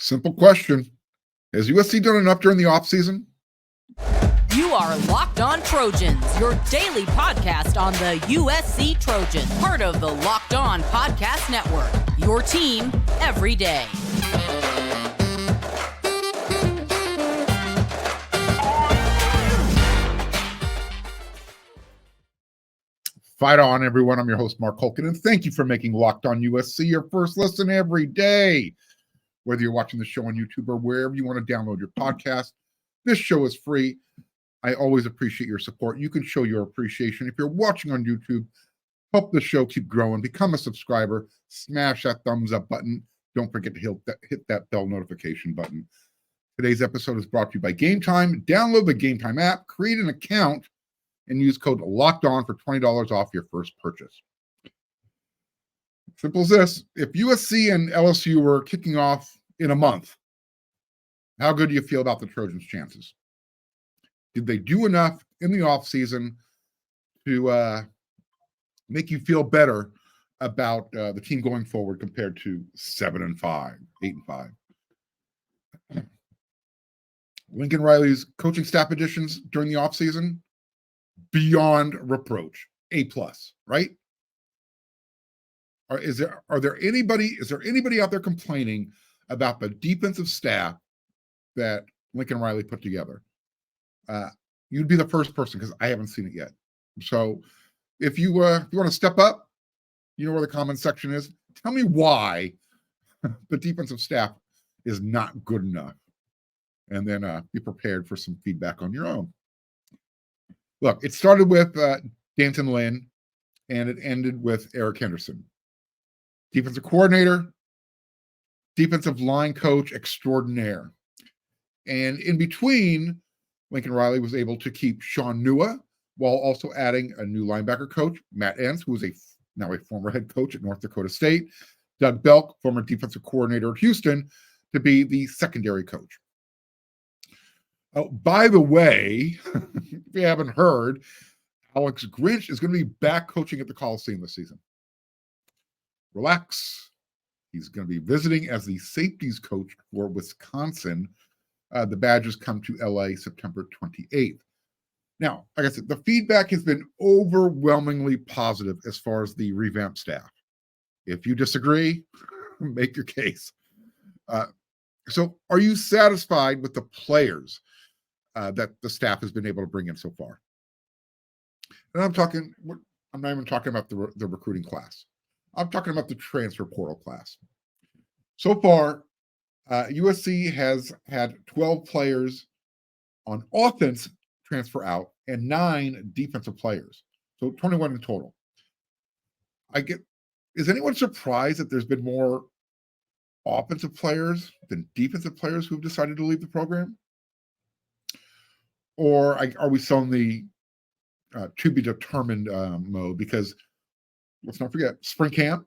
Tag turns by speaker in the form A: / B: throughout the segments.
A: Simple question. Has USC done enough during the offseason?
B: You are Locked On Trojans, your daily podcast on the USC Trojans, part of the Locked On Podcast Network, your team every day.
A: Fight on, everyone. I'm your host, Mark Holkin, and thank you for making Locked On USC your first listen every day. Whether you're watching the show on YouTube or wherever you want to download your podcast, this show is free. I always appreciate your support. You can show your appreciation. If you're watching on YouTube, help the show keep growing. Become a subscriber. Smash that thumbs up button. Don't forget to hit that bell notification button. Today's episode is brought to you by Game Time. Download the Game Time app, create an account, and use code LOCKEDON for $20 off your first purchase. Simple as this. If USC and LSU were kicking off in a month, how good do you feel about the Trojans' chances? Did they do enough in the offseason to make you feel better about the team going forward compared to 7-5, 8-5? Lincoln Riley's coaching staff additions during the offseason, beyond reproach, A+, right? Is there anybody out there complaining about the defensive staff that Lincoln Riley put together? You'd be the first person, because I haven't seen it yet. So if you want to step up, you know where the comment section is. Tell me why the defensive staff is not good enough, and then be prepared for some feedback on your own. Look, it started with Antonlynn, and it ended with Eric Henderson. Defensive coordinator, defensive line coach extraordinaire. And in between, Lincoln Riley was able to keep Sean Nua while also adding a new linebacker coach, Matt Entz, who is now a former head coach at North Dakota State, Doug Belk, former defensive coordinator at Houston, to be the secondary coach. Oh, by the way, if you haven't heard, Alex Grinch is going to be back coaching at the Coliseum this season. Relax. He's going to be visiting as the safeties coach for Wisconsin. The Badgers come to LA September 28th. Now, like I said, the feedback has been overwhelmingly positive as far as the revamped staff. If you disagree, make your case. So are you satisfied with the players that the staff has been able to bring in so far? And I'm not even talking about the recruiting class. I'm talking about the transfer portal class. So far, USC has had 12 players on offense transfer out and 9 defensive players. So 21 in total. Is anyone surprised that there's been more offensive players than defensive players who've decided to leave the program? Or are we still in the to be determined mode? Because let's not forget spring camp,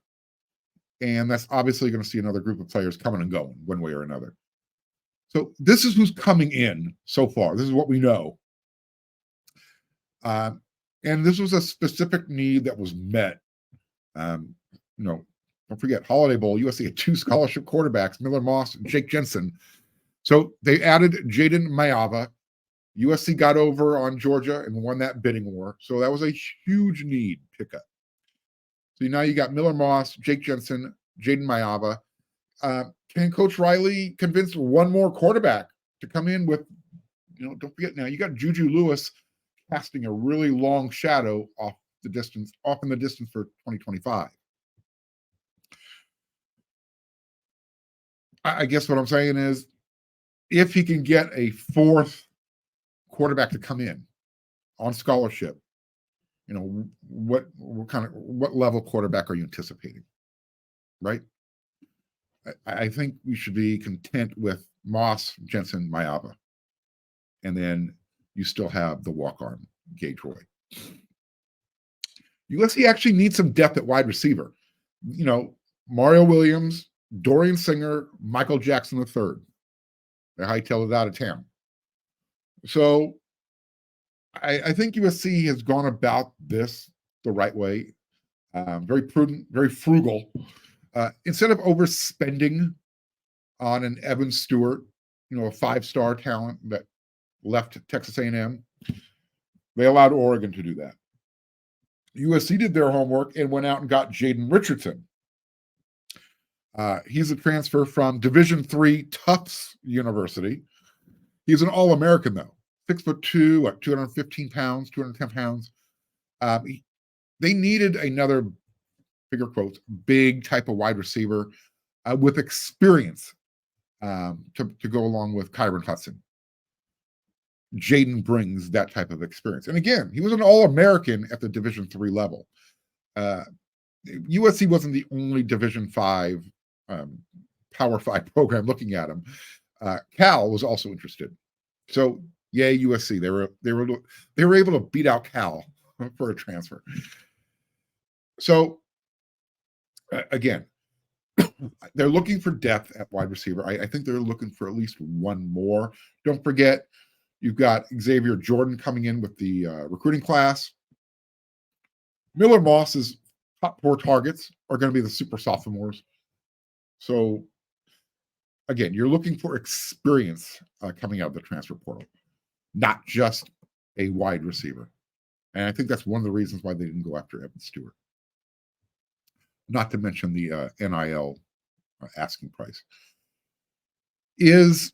A: and that's obviously going to see another group of players coming and going one way or another. So this is who's coming in so far. This is what we know. And this was a specific need that was met. Don't forget, Holiday Bowl, USC had 2 scholarship quarterbacks, Miller Moss and Jake Jensen. So they added Jaden Mayava. USC got over on Georgia and won that bidding war. So that was a huge need pickup. So now you got Miller Moss, Jake Jensen, Jaden Mayava. Can Coach Riley convince one more quarterback to come in with, don't forget now, you got Juju Lewis casting a really long shadow off in the distance for 2025. I guess what I'm saying is, if he can get a 4th quarterback to come in on scholarship, what level quarterback are you anticipating, right? I think we should be content with Moss, Jensen, Mayava, and then you still have the walk-on Gage Roy. USC actually needs some depth at wide receiver. Mario Williams, Dorian Singer, Michael Jackson III. They're hightailed out of town. So I think USC has gone about this the right way. Very prudent, very frugal. Instead of overspending on an Evan Stewart, a 5-star talent that left Texas A&M. They allowed Oregon to do that. USC did their homework and went out and got Jaden Richardson. He's a transfer from Division III Tufts University. He's an All-American, though. 6'2", 215 pounds, 210 pounds. They needed another, figure quotes, big type of wide receiver with experience to go along with Kyron Hudson. Jaden brings that type of experience. And again, he was an All-American at the Division III level. USC wasn't the only Division V, Power 5 program looking at him. Cal was also interested. So, yay, USC. They were able to beat out Cal for a transfer. So, again, they're looking for depth at wide receiver. I think they're looking for at least one more. Don't forget, you've got Xavier Jordan coming in with the recruiting class. Miller Moss's top 4 targets are going to be the super sophomores. So, again, you're looking for experience coming out of the transfer portal, not just a wide receiver. And I think that's one of the reasons why they didn't go after Evan Stewart. Not to mention the NIL asking price. Is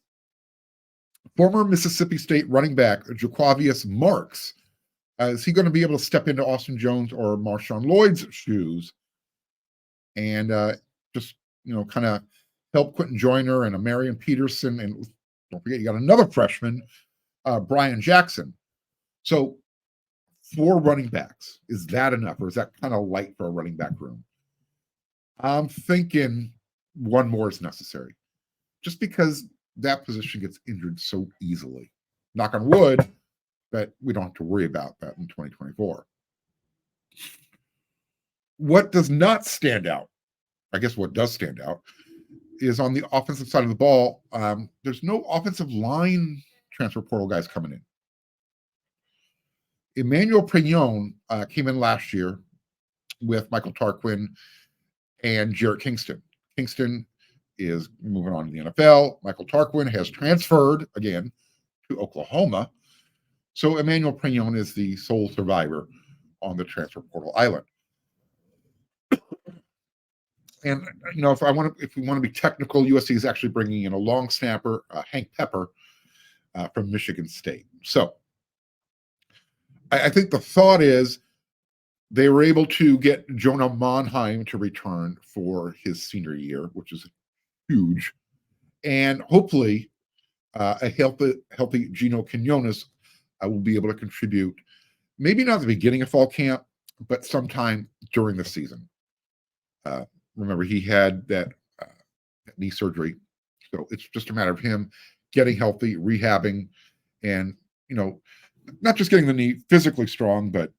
A: former Mississippi State running back Jaquavius Marks, is he going to be able to step into Austin Jones or Marshawn Lloyd's shoes and just, kind of help Quentin Joyner and Marion Peterson, and don't forget, you got another freshman, Brian Jackson. So 4 running backs, is that enough, or is that kind of light for a running back room? I'm thinking one more is necessary, just because that position gets injured so easily. Knock on wood, but we don't have to worry about that in 2024. What does not stand out, I guess what does stand out, is on the offensive side of the ball. There's no offensive line transfer portal guys coming in. Emmanuel Prignon came in last year with Michael Tarquin and Jarrett Kingston. Kingston is moving on to the NFL. Michael Tarquin has transferred again to Oklahoma. So Emmanuel Prignon is the sole survivor on the transfer portal island. And if we want to be technical, USC is actually bringing in a long snapper, Hank Pepper, from Michigan State. So I think the thought is they were able to get Jonah Monheim to return for his senior year, which is huge, and hopefully a healthy Gino Quinones will be able to contribute. Maybe not at the beginning of fall camp, but sometime during the season. Remember, he had that knee surgery, so it's just a matter of him getting healthy, rehabbing, and not just getting the knee physically strong, but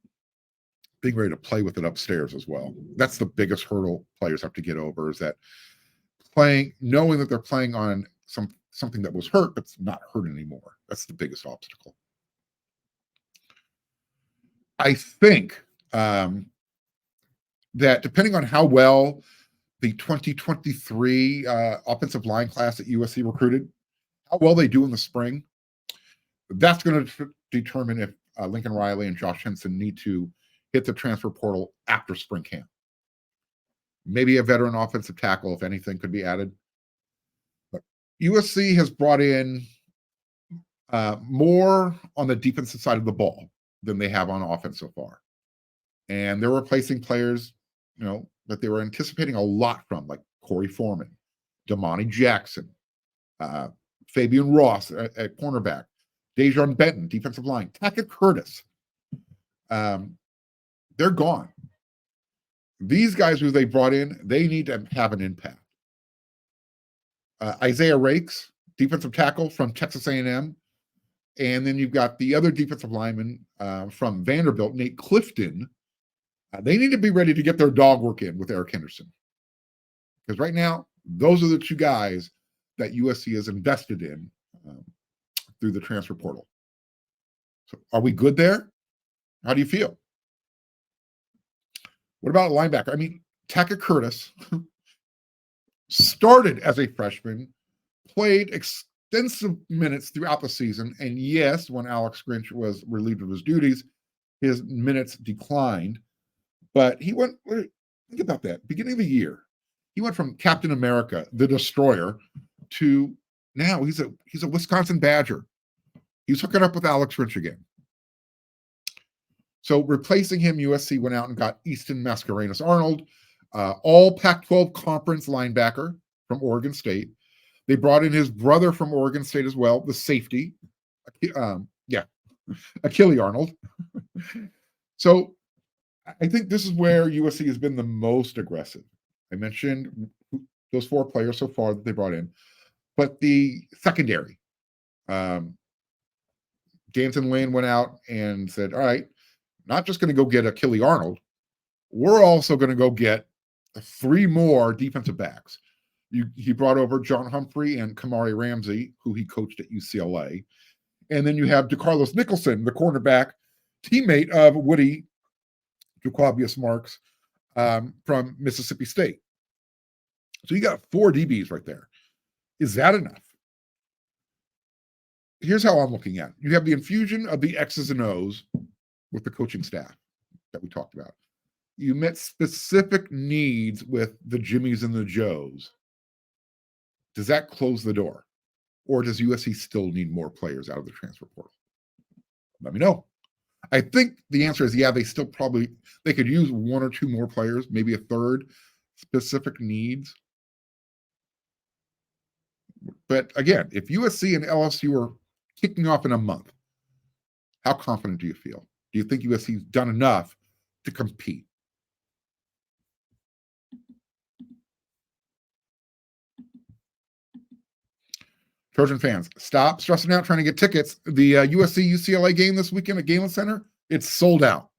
A: being ready to play with it upstairs as well. That's the biggest hurdle players have to get over, is that knowing that they're playing on something that was hurt, but it's not hurt anymore. That's the biggest obstacle. I think that depending on how well the 2023 offensive line class at USC recruited, how well they do in the spring, that's going to determine if Lincoln Riley and Josh Henson need to hit the transfer portal after spring camp. Maybe a veteran offensive tackle, if anything, could be added. But USC has brought in more on the defensive side of the ball than they have on offense so far. And they're replacing players, that they were anticipating a lot from, like Corey Foreman, Damani Jackson, Fabian Ross at cornerback, Dejon Benton, defensive line, Tackett Curtis. They're gone. These guys who they brought in, they need to have an impact. Isaiah Rakes, defensive tackle from Texas A&M. And then you've got the other defensive lineman from Vanderbilt, Nate Clifton. They need to be ready to get their dog work in with Eric Henderson. Because right now, those are the 2 guys that USC is invested in through the transfer portal. So are we good there? How do you feel? What about a linebacker? I mean, Tackett Curtis started as a freshman played extensive minutes throughout the season. And yes, when Alex Grinch was relieved of his duties, his minutes declined. But he went, think about that, beginning of the year, he went from Captain America, the Destroyer, to now he's a Wisconsin Badger. He's hooking up with Alex Grinch again. So replacing him, USC went out and got Easton Mascarenas Arnold, all Pac-12 conference linebacker from Oregon State. They brought in his brother from Oregon State as well, the safety, Achille Arnold. So I think this is where USC has been the most aggressive. I mentioned those 4 players so far that they brought in, but the secondary, Galen Center went out and said, all right, not just going to go get Achille Arnold, we're also going to go get 3 more defensive backs. He brought over John Humphrey and Kamari Ramsey, who he coached at UCLA. And then you have DeCarlos Nicholson, the cornerback, teammate of Woody Jaquavius Marks from Mississippi State. So you got 4 DBs right there. Is that enough? Here's how I'm looking at it. You have the infusion of the X's and O's with the coaching staff that we talked about. You met specific needs with the Jimmies and the Joes. Does that close the door? Or does USC still need more players out of the transfer portal? Let me know. I think the answer is, they still they could use 1 or 2 more players, maybe a third, specific needs. But again, if USC and LSU are kicking off in a month, how confident do you feel? Do you think USC's done enough to compete? Trojan fans, stop stressing out trying to get tickets. The USC-UCLA game this weekend at Galen Center, it's sold out.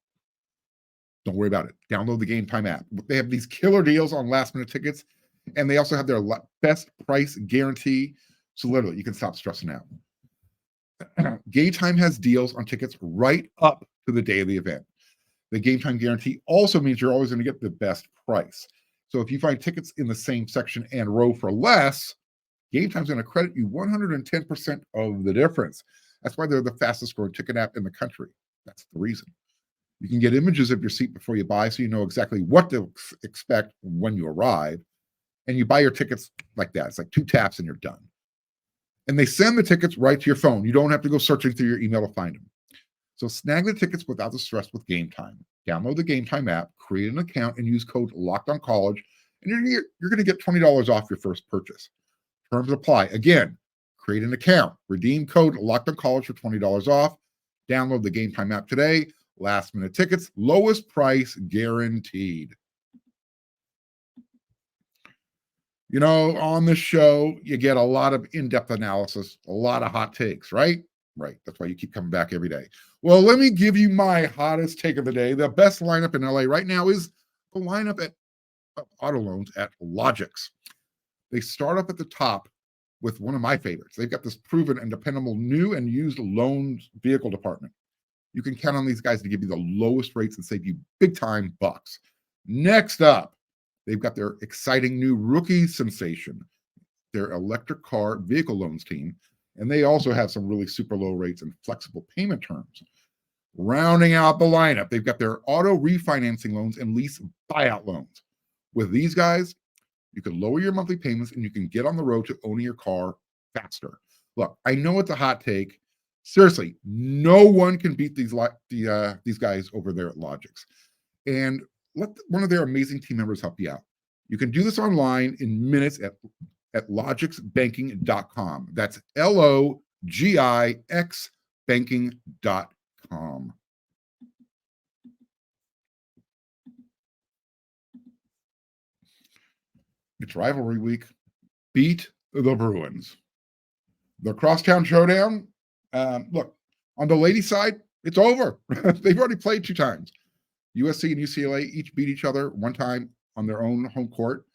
A: Don't worry about it. Download the Game Time app. They have these killer deals on last-minute tickets, and they also have their best price guarantee. So literally, you can stop stressing out. Game Time has deals on tickets right up to the day of the event. The Game Time guarantee also means you're always going to get the best price. So if you find tickets in the same section and row for less, Game Time's going to credit you 110% of the difference. That's why they're the fastest growing ticket app in the country. That's the reason. You can get images of your seat before you buy, so you know exactly what to expect when you arrive. And you buy your tickets like that. It's like 2 taps and you're done. And they send the tickets right to your phone. You don't have to go searching through your email to find them. So snag the tickets without the stress with Game Time. Download the Game Time app, create an account, and use code LOCKEDONCollege, and you're going to get $20 off your first purchase. Terms apply. Again, create an account. Redeem code LOCKEDONCollege for $20 off. Download the Game Time app today. Last minute tickets, lowest price guaranteed. You know, on this show, you get a lot of in-depth analysis, a lot of hot takes, right? Right. That's why you keep coming back every day. Well, let me give you my hottest take of the day. The best lineup in LA right now is the lineup at auto loans at Logix. They start up at the top with one of my favorites. They've got this proven and dependable new and used loans vehicle department. You can count on these guys to give you the lowest rates and save you big time bucks. Next up, they've got their exciting new rookie sensation, their electric car vehicle loans team. And they also have some really super low rates and flexible payment terms. Rounding out the lineup, they've got their auto refinancing loans and lease buyout loans. With these guys, you can lower your monthly payments and you can get on the road to owning your car faster. Look, I know it's a hot take. Seriously, no one can beat these guys over there at Logix. And let one of their amazing team members help you out. You can do this online in minutes at logixbanking.com. That's LOGIX banking.com. It's rivalry week. Beat the Bruins. The Crosstown Showdown. Look, on the ladies' side, it's over. They've already played 2 times. USC and UCLA each beat each other 1 time on their own home court.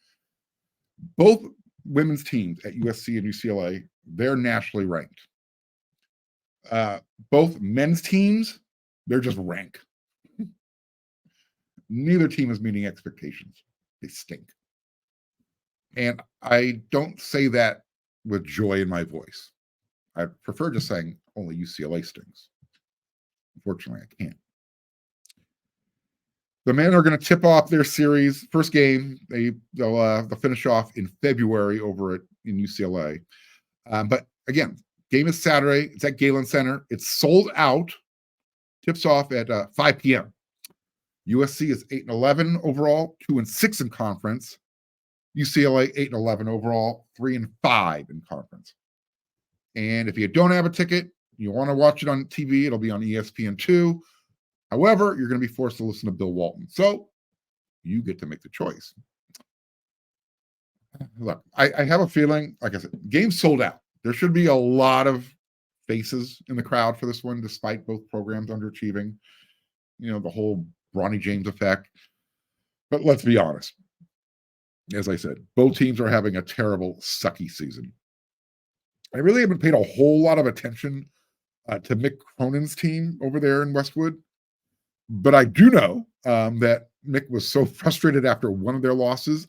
A: Both women's teams at USC and UCLA, they're nationally ranked. Both men's teams, they're just rank. Neither team is meeting expectations. They stink. And I don't say that with joy in my voice. I prefer just saying only UCLA stings. Unfortunately, I can't. The men are going to tip off their series first game. They'll finish off in February over in UCLA. But again, game is Saturday. It's at Galen Center. It's sold out. Tips off at 5 p.m. USC is 8-11 overall, 2-6 in conference. UCLA 8-11 overall, 3-5 in conference. And if you don't have a ticket, you want to watch it on TV, it'll be on ESPN2. However, you're going to be forced to listen to Bill Walton. So you get to make the choice. Look, I have a feeling, like I said, game sold out. There should be a lot of faces in the crowd for this one, despite both programs underachieving. You know, the whole Bronny James effect. But let's be honest. As I said, both teams are having a terrible, sucky season. I really haven't paid a whole lot of attention to Mick Cronin's team over there in Westwood. But I do know that Mick was so frustrated after one of their losses.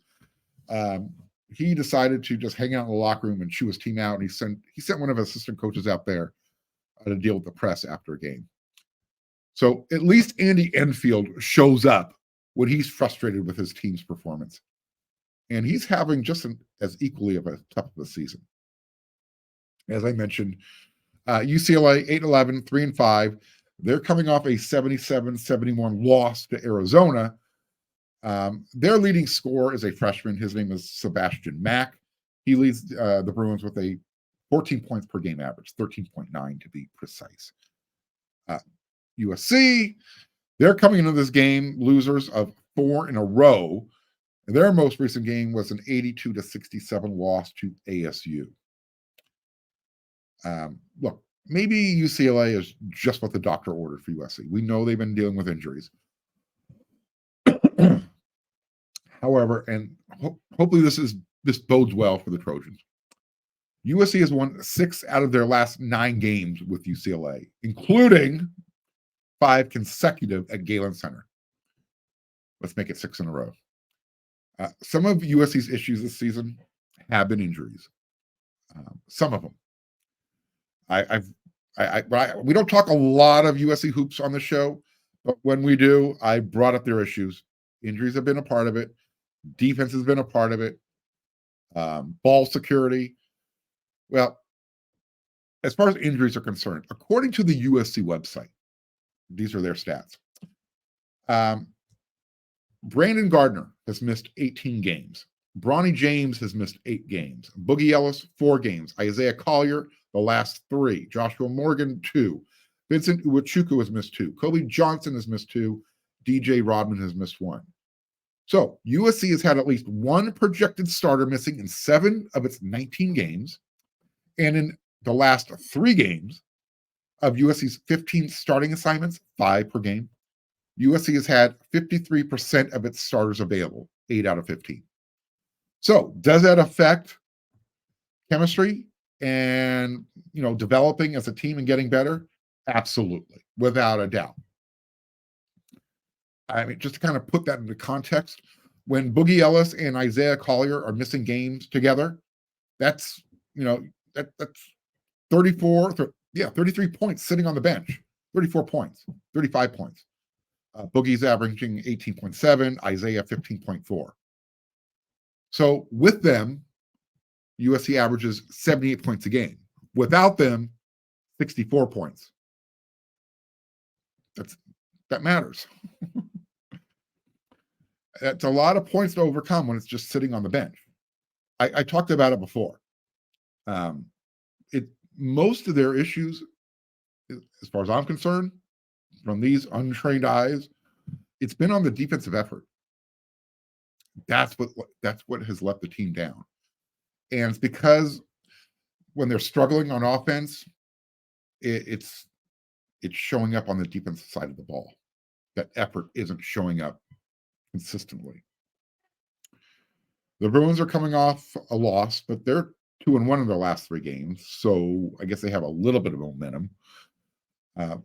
A: He decided to just hang out in the locker room and chew his team out. And he sent one of his assistant coaches out there to deal with the press after a game. So at least Andy Enfield shows up when he's frustrated with his team's performance. And he's having just as equally of a tough of a season. As I mentioned, UCLA 8-11, 3-5. They're coming off a 77-71 loss to Arizona. Their leading scorer is a freshman. His name is Sebastian Mack. He leads the Bruins with a 14 points per game average, 13.9 to be precise. USC, they're coming into this game losers of 4 in a row. Their most recent game was an 82-67 loss to ASU. Look, maybe UCLA is just what the doctor ordered for USC. We know they've been dealing with injuries. However, and hopefully this bodes well for the Trojans. USC has won 6 out of their last 9 games with UCLA, including 5 consecutive at Galen Center. Let's make it 6 in a row. Some of USC's issues this season have been injuries. Some of them. We don't talk a lot of USC hoops on the show, but when we do, I brought up their issues. Injuries have been a part of it. Defense has been a part of it. Ball security. Well, as far as injuries are concerned, according to the USC website, these are their stats. Brandon Gardner has missed 18 games. Bronny James has missed 8 games. Boogie Ellis, 4 games. Isaiah Collier, the last 3. Joshua Morgan, 2. Vincent Uwachuku has missed 2. Kobe Johnson has missed 2. DJ Rodman has missed 1. So USC has had at least one projected starter missing in 7 of its 19 games. And in the last 3 games of USC's 15 starting assignments, 5 per game, USC has had 53% of its starters available, 8 out of 15. So does that affect chemistry and, developing as a team and getting better? Absolutely, without a doubt. I mean, just to kind of put that into context, when Boogie Ellis and Isaiah Collier are missing games together, that's 33 points sitting on the bench, 34 points, 35 points. Boogie's averaging 18.7, Isaiah 15.4. So with them, USC averages 78 points a game. Without them, 64 points. That matters. That's a lot of points to overcome when it's just sitting on the bench. I talked about it before. Most of their issues, as far as I'm concerned, from these untrained eyes, it's been on the defensive effort. That's what has let the team down. And it's because when they're struggling on offense, it's showing up on the defensive side of the ball. That effort isn't showing up consistently. The Bruins are coming off a loss, but they're 2-1 in their last 3 games, so I guess they have a little bit of momentum.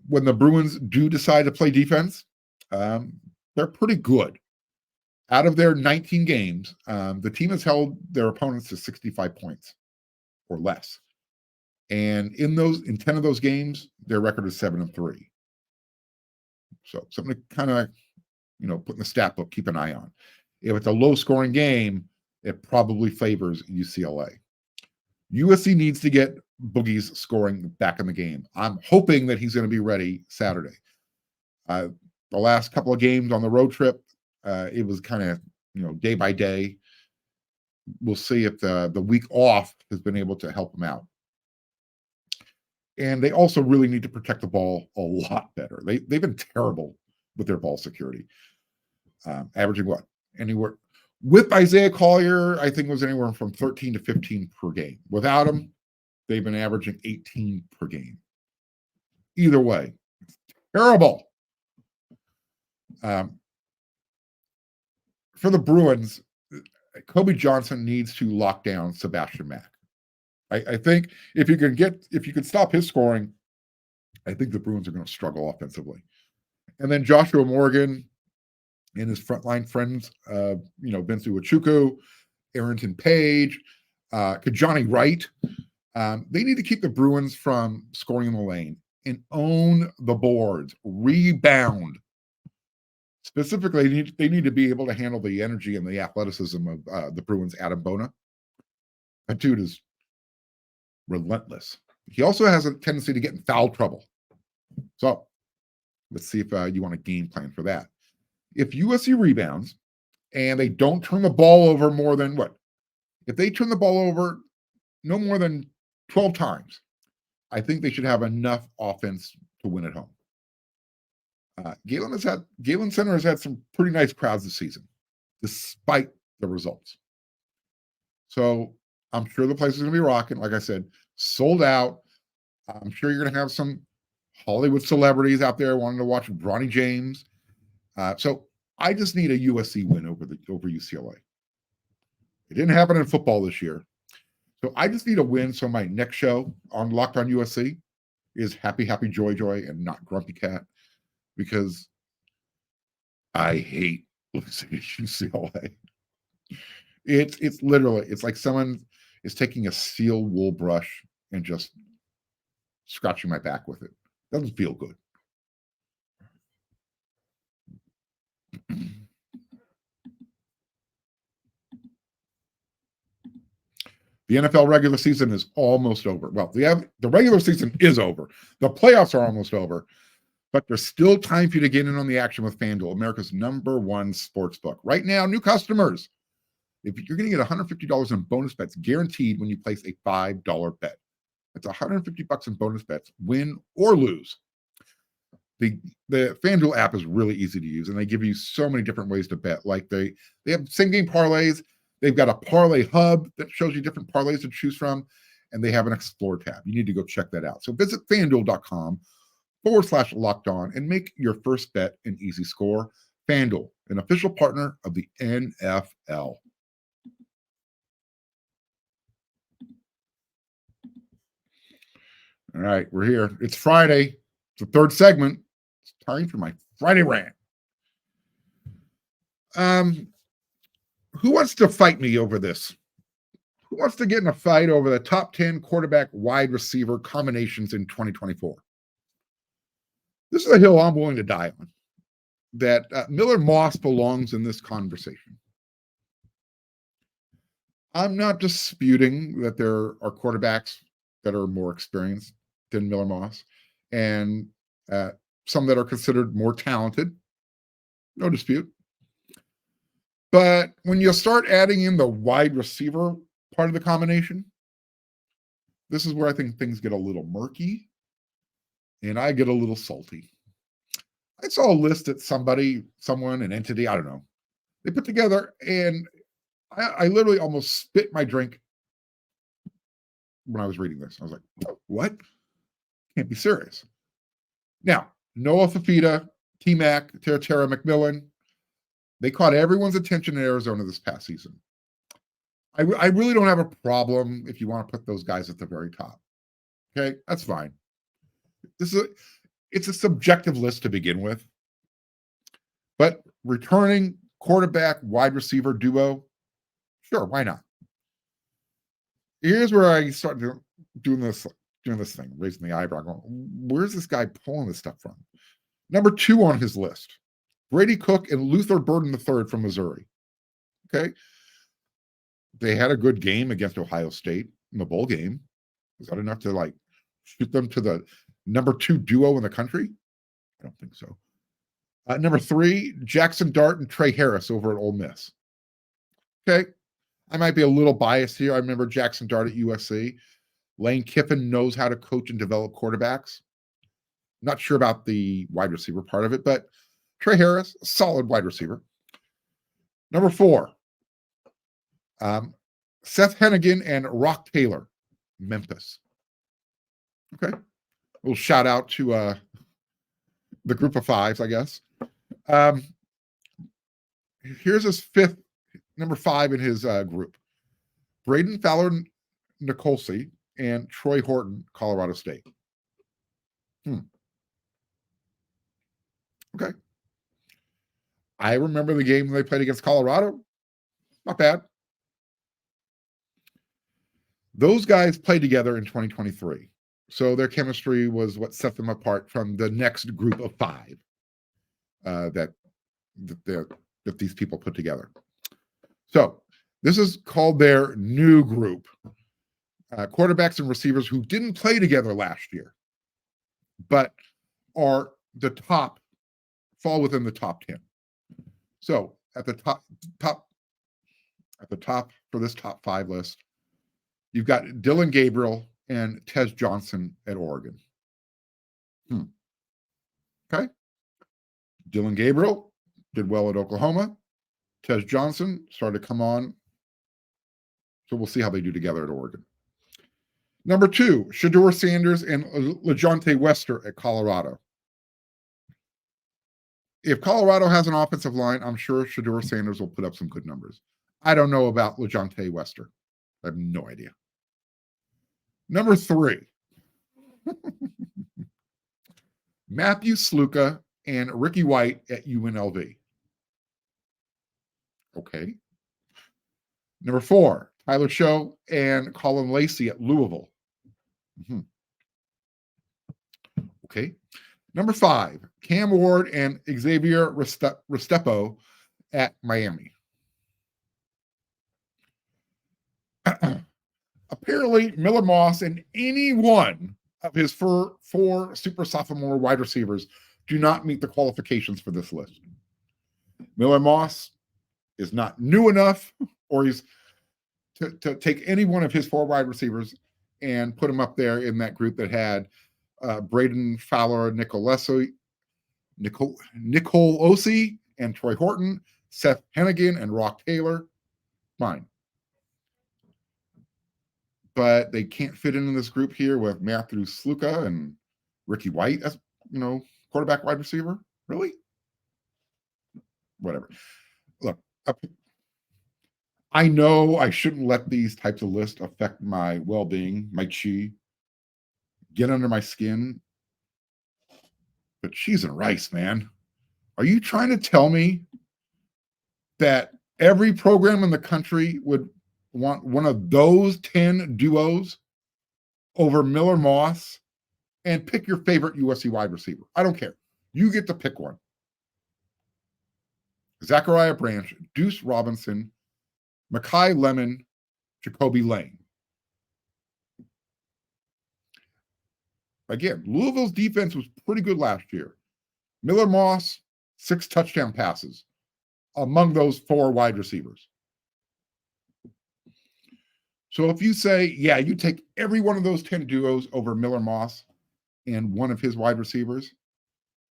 A: When the Bruins do decide to play defense, they're pretty good. Out of their 19 games, the team has held their opponents to 65 points. or less. And in 10 of those games, their record is 7-3. So something to kind of, put in the stat book, keep an eye on. If it's a low-scoring game, it probably favors UCLA. USC needs to get Boogie's scoring back in the game. I'm hoping that he's going to be ready Saturday. The last couple of games on the road trip, it was kind of, day by day. We'll see if the week off has been able to help him out. And they also really need to protect the ball a lot better. They've been terrible with their ball security. Averaging what? Anywhere with Isaiah Collier, I think it was anywhere from 13 to 15 per game. Without him, they've been averaging 18 per game. Either way, it's terrible. For the Bruins, Kobe Johnson needs to lock down Sebastian Mack. I think if you could stop his scoring, I think the Bruins are going to struggle offensively. And then Joshua Morgan and his frontline friends, Vince Iwuchukwu, Arrington Page, Kajani Wright, they need to keep the Bruins from scoring in the lane and own the boards, rebound. Specifically, they need to be able to handle the energy and the athleticism of the Bruins' Adam Bona. That dude is relentless. He also has a tendency to get in foul trouble. So let's see if you want a game plan for that. If USC rebounds and they don't turn the ball over more than what? If they turn the ball over no more than 12 times, I think they should have enough offense to win at home. Galen Center has had some pretty nice crowds this season, despite the results. So I'm sure the place is going to be rocking. Like I said, sold out. I'm sure you're going to have some Hollywood celebrities out there wanting to watch Bronny James. So I just need a USC win over UCLA. It didn't happen in football this year. So I just need a win so my next show on Locked On USC is Happy, Happy, Joy, Joy, and not Grumpy Cat, because I hate losing to UCLA. It's literally, it's like someone is taking a steel wool brush and just scratching my back with it. Doesn't feel good. The NFL regular season is almost over. Well, the regular season is over. The playoffs are almost over. But there's still time for you to get in on the action with FanDuel, America's #1 sports book. Right now, new customers, if you're going to get $150 in bonus bets guaranteed when you place a $5 bet. That's $150 in bonus bets, win or lose. The FanDuel app is really easy to use, and they give you so many different ways to bet. Like they have same-game parlays. They've got a parlay hub that shows you different parlays to choose from, and they have an Explore tab. You need to go check that out. So visit FanDuel.com/locked on and make your first bet an easy score. FanDuel, an official partner of the NFL. All right, we're here. It's Friday. It's the third segment. It's time for my Friday Rant. Who wants to fight me over this? Who wants to get in a fight over the top 10 quarterback wide receiver combinations in 2024? This is a hill I'm willing to die on. That Miller Moss belongs in this conversation. I'm not disputing that there are quarterbacks that are more experienced than Miller Moss, and some that are considered more talented. No dispute. But when you start adding in the wide receiver part of the combination, this is where I think things get a little murky, and I get a little salty. I saw a list that someone, an entity, I don't know, they put together, and I literally almost spit my drink when I was reading this. I was like, what? Can't be serious. Now, Noah Fafita, T-Mac, Terra McMillan, they caught everyone's attention in Arizona this past season. I really don't have a problem if you want to put those guys at the very top. Okay, that's fine. It's a subjective list to begin with. But returning quarterback, wide receiver duo, sure, why not? here's where I start doing this thing, raising the eyebrow, going, where's this guy pulling this stuff from? Number 2 on his list, Brady Cook and Luther Burden III from Missouri. Okay. They had a good game against Ohio State in the bowl game. Was that enough to like shoot them to the number 2 duo in the country? I don't think so. Number 3, Jackson Dart and Trey Harris over at Ole Miss. Okay. I might be a little biased here. I remember Jackson Dart at USC. Lane Kiffin knows how to coach and develop quarterbacks. Not sure about the wide receiver part of it, but Trey Harris, a solid wide receiver. Number 4, Seth Hennigan and Rock Taylor, Memphis. Okay. A little shout out to the group of 5s, I guess. Here's his 5th, number 5 in his group. Braden Fowler Nicolsi and Troy Horton, Colorado State. Okay. I remember the game they played against Colorado. Not bad. Those guys played together in 2023. So their chemistry was what set them apart from the next group of 5 that these people put together. So this is called their new group. Quarterbacks and receivers who didn't play together last year, but are the top, fall within the top 10. So at the top for this top 5 list, you've got Dylan Gabriel and Tez Johnson at Oregon. Okay. Dylan Gabriel did well at Oklahoma. Tez Johnson started to come on. So we'll see how they do together at Oregon. Number 2, Shedeur Sanders and LeJontay Wester at Colorado. If Colorado has an offensive line, I'm sure Shedeur Sanders will put up some good numbers. I don't know about LeJontay Wester. I have no idea. Number 3, Matthew Sluka and Ricky White at UNLV. Okay. Number 4, Tyler Show and Colin Lacey at Louisville. Okay. Number 5, Cam Ward and Xavier Restrepo at Miami. Apparently, Miller Moss and any one of his 4 super sophomore wide receivers do not meet the qualifications for this list. Miller Moss is not new enough, or he's to take any one of his 4 wide receivers and put him up there in that group that had Braden Fowler, Nicolosi, and Troy Horton, Seth Hennigan, and Rock Taylor. Fine. But they can't fit in this group here with Matthew Sluka and Ricky White as, quarterback wide receiver. Really? Whatever. Look, I know I shouldn't let these types of lists affect my well-being, my chi, get under my skin. But cheese and rice, man. Are you trying to tell me that every program in the country would want one of those 10 duos over Miller Moss? And pick your favorite USC wide receiver. I don't care. You get to pick one. Zachariah Branch, Deuce Robinson, Makai Lemon, Jacoby Lane. Again, Louisville's defense was pretty good last year. Miller Moss, 6 touchdown passes among those 4 wide receivers. So if you say, yeah, you take every one of those 10 duos over Miller Moss and one of his wide receivers,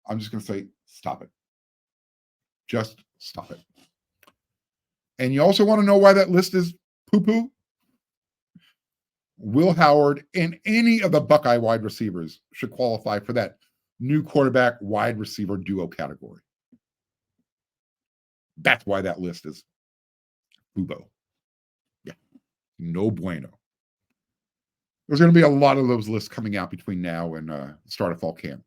A: I'm just going to say, stop it. Just stop it. And you also want to know why that list is poo-poo? Will Howard and any of the Buckeye wide receivers should qualify for that new quarterback wide receiver duo category. That's why that list is boo-bo. Yeah, no bueno. There's going to be a lot of those lists coming out between now and the start of fall camp.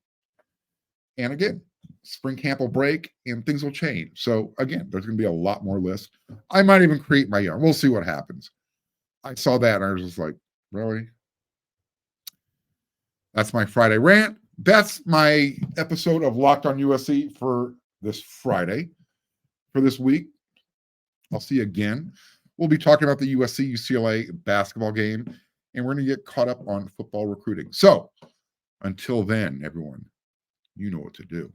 A: And again, spring camp will break and things will change. So again, there's going to be a lot more lists. I might even create my own. We'll see what happens. I saw that and I was just like, really? That's my Friday rant. That's my episode of Locked on USC for this Friday. For this week, I'll see you again. We'll be talking about the USC UCLA basketball game, and we're going to get caught up on football recruiting. So until then, everyone, you know what to do.